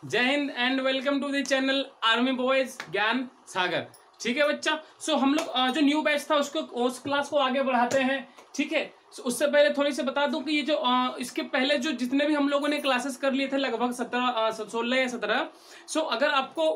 जय हिंद and welcome to the channel army boys Gyan Sagar. ठीक है बच्चा। सो हम लोग जो न्यू बैच था उसको उस क्लास को आगे बढ़ाते हैं। ठीक है। उससे पहले थोड़ी सी बता दूं कि ये जो इसके पहले जो जितने भी हम लोगों ने क्लासेस कर लिए थे लगभग 16 या 17। सो अगर आपको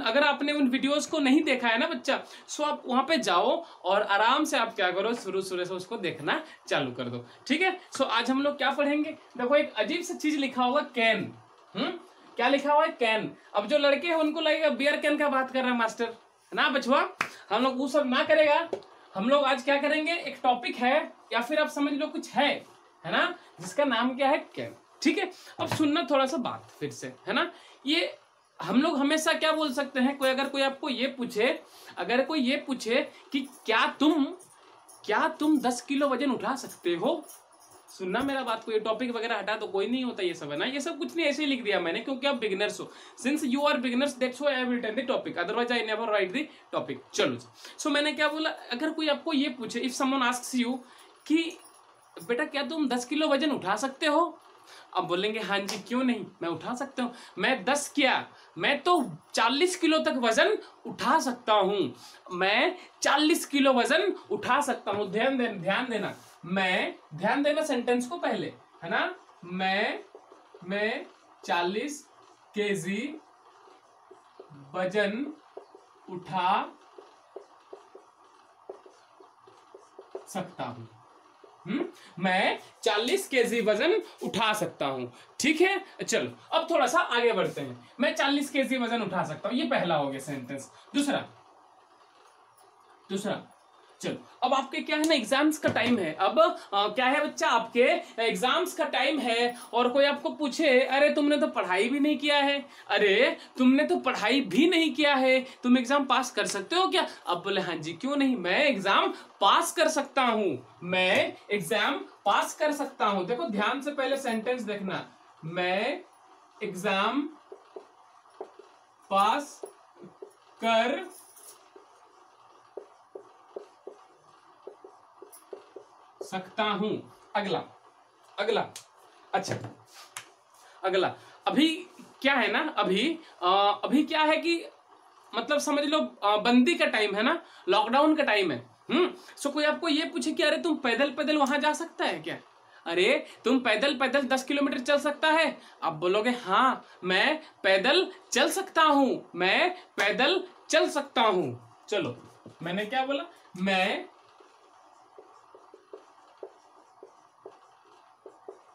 अगर आपने उन वीडियोस को नहीं देखा है ना बच्चा, सो आप वहां पे जाओ और आराम से आप क्या करो, शुरू से उसको देखना चालू कर दो। ठीक है। सो आज हम लोग क्या पढ़ेंगे, देखो एक अजीब सी चीज लिखा होगा कैन। क्या लिखा हुआ है, कैन। अब जो लड़के हैं उनको लगेगा बियर कैन का बात कर रहा है मास्टर, है ना बचवा। हम लोग वो सब ना करेगा। हम लोग आज क्या करेंगे, एक टॉपिक है या फिर आप समझ लो कुछ है ना, जिसका नाम क्या है, कैन। ठीक है। अब सुनना थोड़ा सा बात फिर से, है ना। ये हम लोग हमेशा क्या बोल सकते हैं, अगर कोई आपको ये पूछे, अगर कोई ये पूछे कि क्या तुम 10 किलो वजन उठा सकते हो, सुनना मेरा बात को, ये टॉपिक वगैरह हटा तो कोई नहीं होता ये सब, है ना। ये सब कुछ नहीं, ऐसे ही लिख दिया मैंने क्योंकि आप बिगिनर्स हो। Since you are beginners that's why I have written the topic, otherwise I never write the topic. चलो सो मैंने क्या बोला, अगर कोई आपको ये पूछे, इफ समवन आस्क्स यू कि बेटा क्या तुम 10 किलो वजन उठा सकते हो, अब बोलेंगे हाँ जी क्यों नहीं, मैं उठा सकता हूँ। मैं 10 क्या, मैं तो 40 किलो तक वजन उठा सकता हूँ। मैं 40 किलो वजन उठा सकता हूँ। ध्यान देना, मैं, ध्यान देना सेंटेंस को पहले, है ना। मैं 40 केजी वजन उठा सकता हूं। मैं 40 केजी वजन उठा सकता हूं। ठीक है। चलो अब थोड़ा सा आगे बढ़ते हैं। मैं 40 केजी वजन उठा सकता हूं, ये पहला हो गया सेंटेंस। दूसरा चलो अब आपके क्या है ना, एग्जाम्स का टाइम है। अब क्या है बच्चा, आपके एग्जाम्स का टाइम है और कोई आपको पूछे अरे तुमने तो पढ़ाई भी नहीं किया है, तुम एग्जाम पास कर सकते हो क्या। अब बोले हाँ जी क्यों नहीं, मैं एग्जाम पास कर सकता हूं। देखो ध्यान से पहले सेंटेंस देखना, मैं एग्जाम पास कर सकता हूं। अगला अच्छा, अगला अभी क्या है ना, अभी क्या है कि मतलब समझ लो बंदी का टाइम है ना, लॉकडाउन का टाइम है। सो कोई आपको ये पूछे कि अरे तुम पैदल वहां जा सकता है क्या, अरे तुम पैदल 10 किलोमीटर चल सकता है। आप बोलोगे हाँ मैं पैदल चल सकता हूं। चलो मैंने क्या बोला, मैं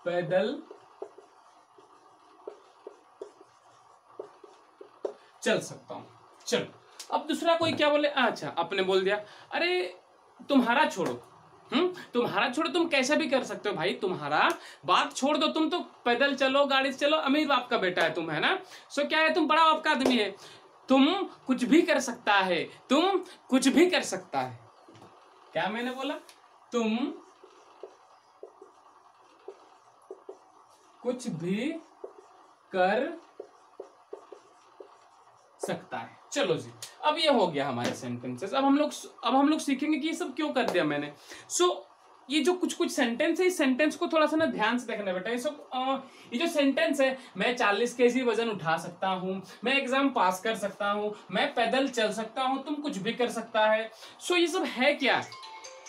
पैदल चल सकता हूं। चलो अब दूसरा कोई क्या बोले, अच्छा आपने बोल दिया अरे तुम्हारा छोड़ो, तुम कैसा भी कर सकते हो भाई, तुम्हारा बात छोड़ दो, तुम तो पैदल चलो, गाड़ी से चलो, अमीर बाप का बेटा है तुम, है ना। सो क्या है, तुम बड़ा बाप का आदमी है, तुम कुछ भी कर सकता है, क्या मैंने बोला, तुम कुछ भी कर सकता है। चलो जी, अब ये हो गया हमारे सेंटेंसेस। अब हम लोग सीखेंगे कि ये सब क्यों कर दिया मैंने। ये जो कुछ सेंटेंस है, इस सेंटेंस को थोड़ा सा ना ध्यान से देखना बेटा। ये जो सेंटेंस है, मैं 40 केजी वजन उठा सकता हूँ, मैं एग्जाम पास कर सकता हूँ, मैं पैदल चल सकता हूँ, तुम कुछ भी कर सकता है। ये सब है क्या,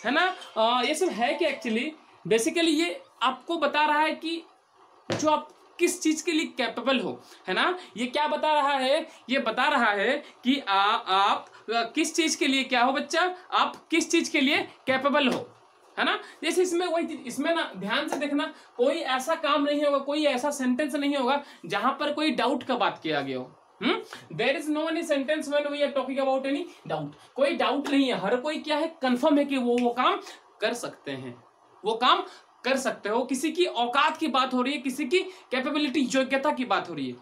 है ना। ये सब है क्या एक्चुअली, बेसिकली ये आपको बता रहा है कि जो आप किस चीज के लिए कैपेबल हो, है ना। ये क्या बता रहा है, ये बता रहा है कि आप किस चीज के लिए क्या हो बच्चा, आप किस चीज के लिए कैपेबल हो, है ना। जैसे इसमें वही चीज, इसमें ना ध्यान से देखना, कोई ऐसा काम नहीं होगा, कोई ऐसा सेंटेंस नहीं होगा जहां पर कोई डाउट का बात किया गया हो। There is no any sentence when we are talking about any doubt. कोई डाउट नहीं है, हर कोई क्या है, कंफर्म है कि वो काम कर सकते हैं, वो काम कर सकते हो। किसी की औकात की बात हो रही है, किसी की कैपेबिलिटी, योग्यता की बात हो रही है।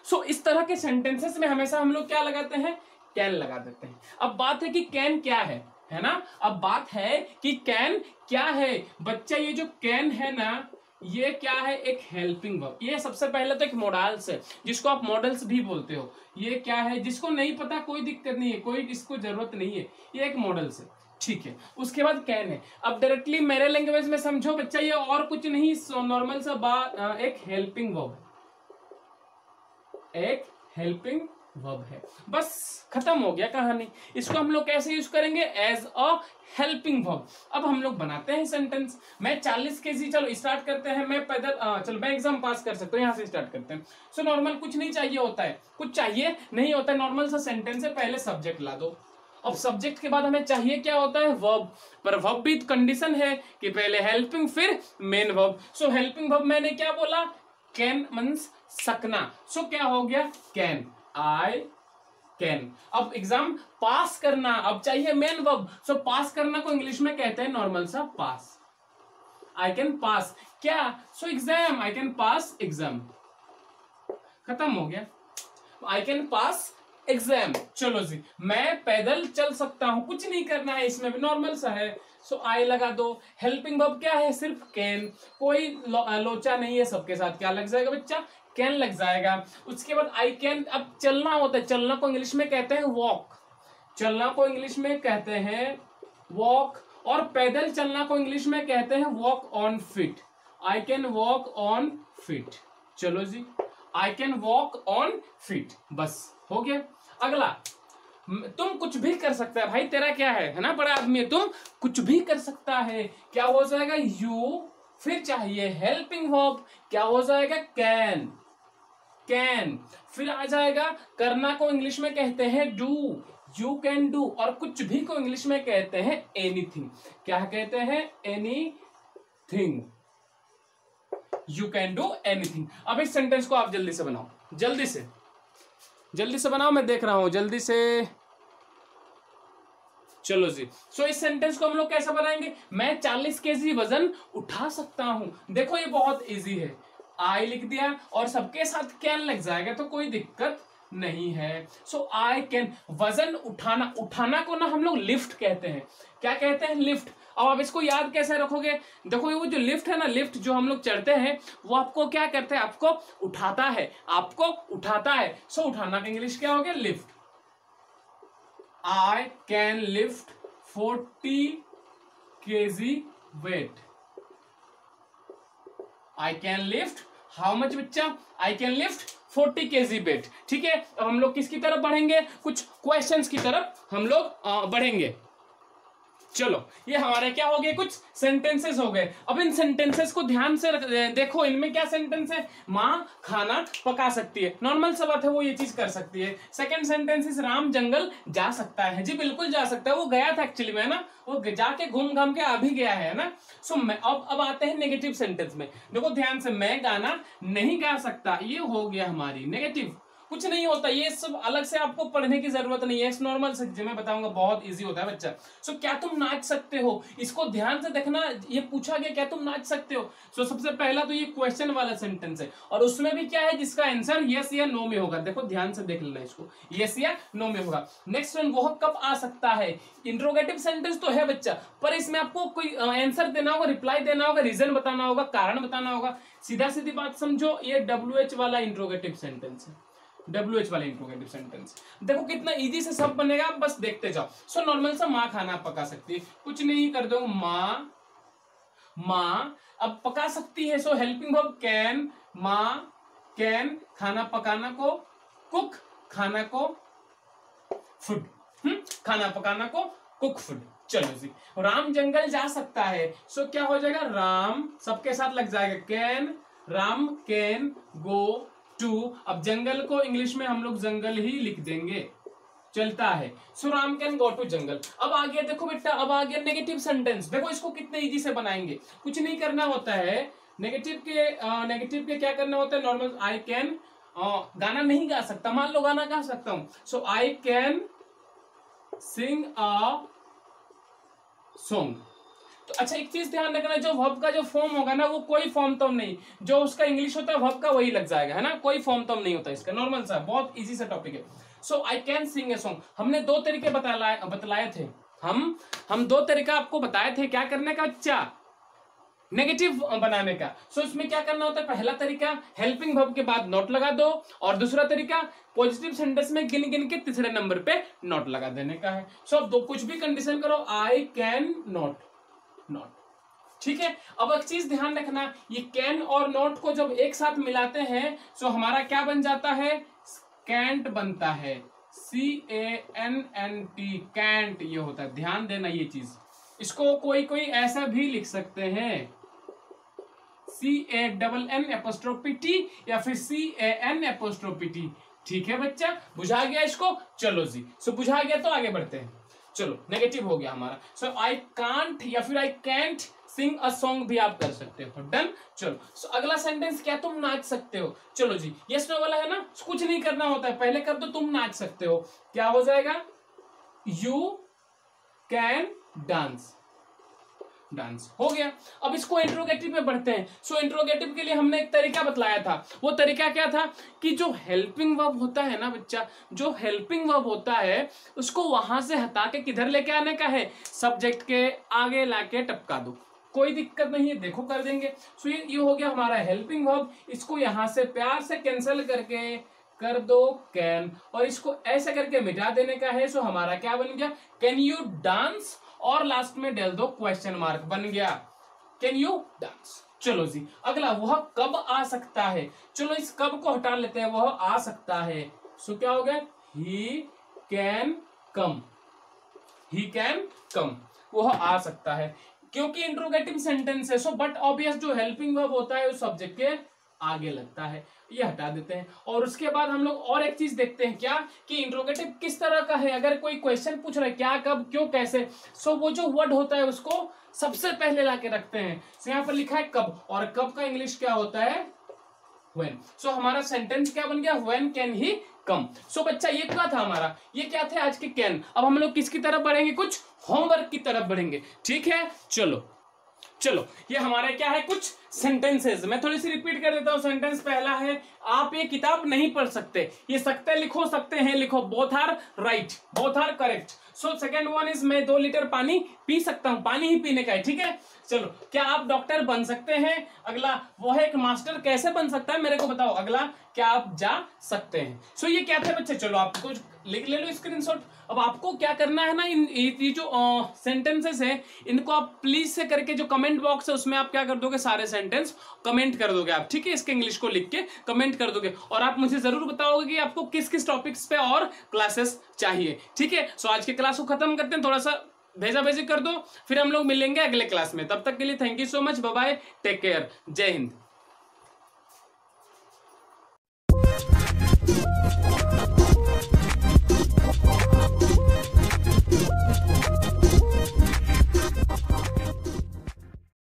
सो इस तरह के सेंटेंसेस में हमेशा हम लोग क्या लगाते हैं, कैन लगा देते हैं। अब बात है कि कैन क्या है ना। अब बात है कि कैन क्या है बच्चा। ये जो कैन है ना, ये क्या है, एक हेल्पिंग वर्ब। ये सबसे पहले तो एक मॉडल्स है, जिसको आप मॉडल्स भी बोलते हो। ये क्या है, जिसको नहीं पता कोई दिक्कत नहीं है, कोई इसको जरूरत नहीं है, ये एक मॉडल्स है। ठीक है। उसके बाद कैन है। अब डायरेक्टली मेरे लैंग्वेज में समझो बच्चा, ये और कुछ नहीं, नॉर्मल सा बात, एक हेल्पिंग वर्ब, एक हेल्पिंग वर्ब है। बस खत्म हो गया कहानी। इसको हम लोग कैसे यूज करेंगे? As a helping verb. अब हम लोग बनाते हैं सेंटेंस। मैं 40 kg, चलो स्टार्ट करते हैं। मैं पैदल चलो मैं एग्जाम पास कर सकता हूँ, यहाँ से स्टार्ट करते हैं। सो नॉर्मल कुछ नहीं चाहिए होता है, कुछ चाहिए नहीं होता है, नॉर्मल सा सेंटेंस है, पहले सब्जेक्ट ला दो। अब सब्जेक्ट के बाद हमें चाहिए क्या होता है? वर्ब। पर वर्ब भी कंडीशन है कि पहले हेल्पिंग फिर मेन वर्ब। सो हेल्पिंग वर्ब मैंने क्या बोला? कैन मींस सकना। सो क्या हो गया? Can, I can. अब एग्जाम पास करना, अब चाहिए मेन वर्ब। सो पास करना को इंग्लिश में कहते हैं नॉर्मल सा पास। आई कैन पास क्या? So exam, I can pass exam. खत्म हो गया। I can pass exam. चलो जी, मैं पैदल चल सकता हूं, कुछ नहीं करना है, इसमें भी नॉर्मल सा है। सो आई लगा दो। हेल्पिंग वर्ब क्या है? सिर्फ कैन, कोई लोचा नहीं है, सबके साथ क्या लग जाएगा बच्चा? कैन लग जाएगा। उसके बाद आई कैन, अब चलना होता है, चलना को इंग्लिश में कहते हैं वॉक। चलना को इंग्लिश में कहते हैं वॉक, और पैदल चलना को इंग्लिश में कहते हैं walk on feet. I can walk on feet. चलो जी, I can walk on feet. बस हो गया। अगला, तुम कुछ भी कर सकता है। भाई तेरा क्या है ना, बड़ा आदमी है, तुम कुछ भी कर सकता है। क्या हो जाएगा? यू, फिर चाहिए हेल्पिंग वर्ब, क्या हो जाएगा? Can, can. फिर आ जाएगा करना को इंग्लिश में कहते हैं डू, यू कैन डू। और कुछ भी को इंग्लिश में कहते हैं एनीथिंग। क्या कहते हैं? Anything, you can do anything. अब इस सेंटेंस को आप जल्दी से बनाओ, जल्दी से बनाओ, मैं देख रहा हूं, जल्दी से। चलो जी, सो इस सेंटेंस को हम लोग कैसे बनाएंगे? मैं 40 kg वजन उठा सकता हूं। देखो ये बहुत इजी है। आई लिख दिया और सबके साथ कैन लग जाएगा तो कोई दिक्कत नहीं है। सो आई कैन, वजन उठाना, उठाना को ना हम लोग लिफ्ट कहते हैं। क्या कहते हैं? लिफ्ट। अब आप इसको याद कैसे रखोगे? देखो वो जो लिफ्ट है ना, लिफ्ट जो हम लोग चढ़ते हैं, वो आपको क्या करते हैं? आपको उठाता है, आपको उठाता है। सो उठाना का इंग्लिश क्या हो गया? Lift. I can lift 40 kg weight. I can lift how much बच्चा? I can lift 40 kg weight। ठीक है, अब हम लोग किसकी तरफ बढ़ेंगे? कुछ क्वेश्चंस की तरफ हम लोग बढ़ेंगे। चलो, ये हमारे क्या हो गए? कुछ सेंटेंसेस हो गए। अब इन सेंटेंसेस को ध्यान से देखो, इनमें क्या सेंटेंस है? माँ खाना पका सकती है, नॉर्मल सा बात है, वो ये चीज कर सकती है। सेकंड सेंटेंस इस राम जंगल जा सकता है। जी बिल्कुल जा सकता है, वो गया था एक्चुअली में, है ना, वो जाके घूम घाम के अभी गया है ना। सो मैं अब आते हैं नेगेटिव सेंटेंस में। देखो ध्यान से, मैं गाना नहीं गा सकता, ये हो गया हमारी नेगेटिव। कुछ नहीं होता, ये सब अलग से आपको पढ़ने की जरूरत नहीं है, नॉर्मल से मैं बताऊंगा, बहुत इजी होता है बच्चा। सो क्या तुम नाच सकते हो? इसको ध्यान से देखना, ये पूछा गया क्या तुम नाच सकते हो। सो सबसे पहला तो ये क्वेश्चन वाला सेंटेंस है, और उसमें भी क्या है जिसका आंसर यस या नो में होगा। देखो ध्यान से देख लेना इसको, यस या नो में होगा। नेक्स्ट वन, वह कब आ सकता है। इंट्रोगेटिव सेंटेंस तो है बच्चा, पर इसमें आपको कोई आंसर देना होगा, रिप्लाई देना होगा, रीजन बताना होगा, कारण बताना होगा। सीधा सीधी बात समझो, ये WH वाला इंट्रोगेटिव सेंटेंस है, WH वाला इंट्रोगेटिव सेंटेंस। देखो कितना इजी से सब बनेगा, बस देखते जाओ। सो नॉर्मल सा, माँ खाना पका सकती है, कुछ नहीं कर दो, माँ, माँ अब पका सकती है। सो हेल्पिंग वर्ब कैन, माँ कैन, खाना पकाना को कुक, खाना को फूड, खाना पकाना को कुक फूड। चलो जी, राम जंगल जा सकता है। सो क्या हो जाएगा? राम सबके साथ लग जाएगा, can, Ram can go to. अब जंगल को इंग्लिश में हम लोग जंगल ही लिख देंगे, चलता है। सो राम कैन गो टू जंगल। अब आ गया, देखो बेटा, अब आ गया नेगेटिव सेंटेंस। देखो इसको कितने इजी से बनाएंगे, कुछ नहीं करना होता है। नेगेटिव के क्या करना होता है? नॉर्मल, आई कैन, गाना नहीं गा सकता, मान लो गाना गा सकता हूं। So I can sing a song. तो अच्छा एक चीज ध्यान रखना, जो वर्ब का जो फॉर्म होगा ना, वो कोई फॉर्म तो नहीं, जो उसका इंग्लिश होता है वर्ब का वही लग जाएगा, है ना, कोई फॉर्म तो नहीं होता इसका, नॉर्मल सा, बहुत इजी सा टॉपिक है। So I can sing a song. हमने दो तरीके बतलाए थे, हम दो तरीका आपको बताए थे क्या करने का बच्चा, नेगेटिव बनाने का। सो इसमें क्या करना होता है? पहला तरीका हेल्पिंग वर्ब के बाद नॉट लगा दो, और दूसरा तरीका पॉजिटिव सेंटेंस में गिन गिन के तीसरे नंबर पे नॉट लगा देने का है। सो अब दो कुछ भी कंडीशन करो, आई कैन नॉट, नॉट, ठीक है। अब एक चीज ध्यान रखना, ये कैन और नॉट को जब एक साथ मिलाते हैं तो हमारा क्या बन जाता है, कैंट बनता है, CANNT, कैंट ये होता है। ध्यान देना ये चीज, इसको कोई कोई ऐसा भी लिख सकते हैं, CANN'T या फिर CAN'T। ठीक है बच्चा, बुझा गया इसको? चलो जी, सो बुझा गया तो आगे बढ़ते हैं। चलो, नेगेटिव हो गया हमारा। सो आई कांट या फिर I can't Singh a song भी आप कर सकते हो। डन। चलो, सो अगला सेंटेंस, क्या तुम नाच सकते हो? चलो जी, यस नो वाला है ना, कुछ नहीं करना होता है, पहले कर दो तुम नाच सकते हो। क्या हो जाएगा, यू कैन डांस। डांस हो गया। अब इसको इंट्रोगेटिव में बढ़ते हैं। सो इंट्रोगेटिव के लिए हमने एक तरीका बतलाया था। वो तरीका क्या था कि जो हेल्पिंग वर्ब होता है ना बच्चा, जो हेल्पिंग वर्ब होता है उसको वहां से हटा के किधर लेके आने का है, सब्जेक्ट के आगे लाके टपका दो, कोई दिक्कत नहीं है, देखो कर देंगे। सो ये हो गया हमारा हेल्पिंग वर्ब। इसको यहां से प्यार से कैंसिल करके कर दो कैन, और इसको ऐसे करके मिटा देने का है। सो हमारा क्या बन गया, कैन यू डांस, और लास्ट में डाल दो क्वेश्चन मार्क, बन गया कैन यू डांस। चलो जी, अगला, वह कब आ सकता है? चलो इस कब को हटा लेते हैं, वह आ सकता है। सो क्या हो गया, he can come, he can come, वह आ सकता है, क्योंकि इंट्रोगेटिव सेंटेंस है। सो बट ऑब्वियस जो हेल्पिंग वर्ब होता है उस सब्जेक्ट के आगे लगता है, ये हटा देते हैं। और उसके बाद हम लोग और एक चीज देखते हैं, क्या कि इंट्रोगेटिव किस तरह का है। अगर कोई क्वेश्चन पूछ रहा है क्या, कब, क्यों, कैसे, सो वो जो वर्ड होता है उसको सबसे पहले लाके रखते हैं। सो यहाँ पर लिखा है कब, और कब का इंग्लिश क्या होता है, व्हेन। सो हमारा सेंटेंस क्या बन गया, व्हेन कैन ही कम। सो बच्चा ये क्या था हमारा, ये क्या थे आज के कैन। अब हम लोग किसकी तरफ बढ़ेंगे, कुछ होमवर्क की तरफ बढ़ेंगे। ठीक है, चलो चलो, ये हमारे क्या है, कुछ सेंटेंसेस। मैं थोड़ी सी रिपीट कर देता हूं। सेंटेंस पहला है, आप ये किताब नहीं पढ़ सकते। ये सकते लिखो, सकते हैं लिखो, both are right, both are correct. So second one is, मैं 2 लीटर पानी पी सकता हूं, पानी ही पीने का है। ठीक है, चलो, क्या आप डॉक्टर बन सकते हैं? अगला, वो है एक मास्टर कैसे बन सकता है, मेरे को बताओ। अगला, क्या आप जा सकते हैं? सो ये क्या थे बच्चे, चलो आप कुछ लिख ले लो स्क्रीनशॉट। अब आपको क्या करना है ना, ये जो सेंटेंसेस है इनको आप प्लीज से करके, जो कमेंट बॉक्स है उसमें आप क्या कर दोगे, सारे सेंटेंस कमेंट कर दोगे आप। ठीक है, इसके इंग्लिश को लिख के कमेंट कर दोगे, और आप मुझे जरूर बताओगे कि आपको किस किस टॉपिक्स पे और क्लासेस चाहिए। ठीक है, सो आज के क्लास को खत्म करते हैं, थोड़ा सा भेजा भेजी कर दो, फिर हम लोग मिलेंगे अगले क्लास में। तब तक के लिए thank you so much, bye bye, take care, जय हिंद।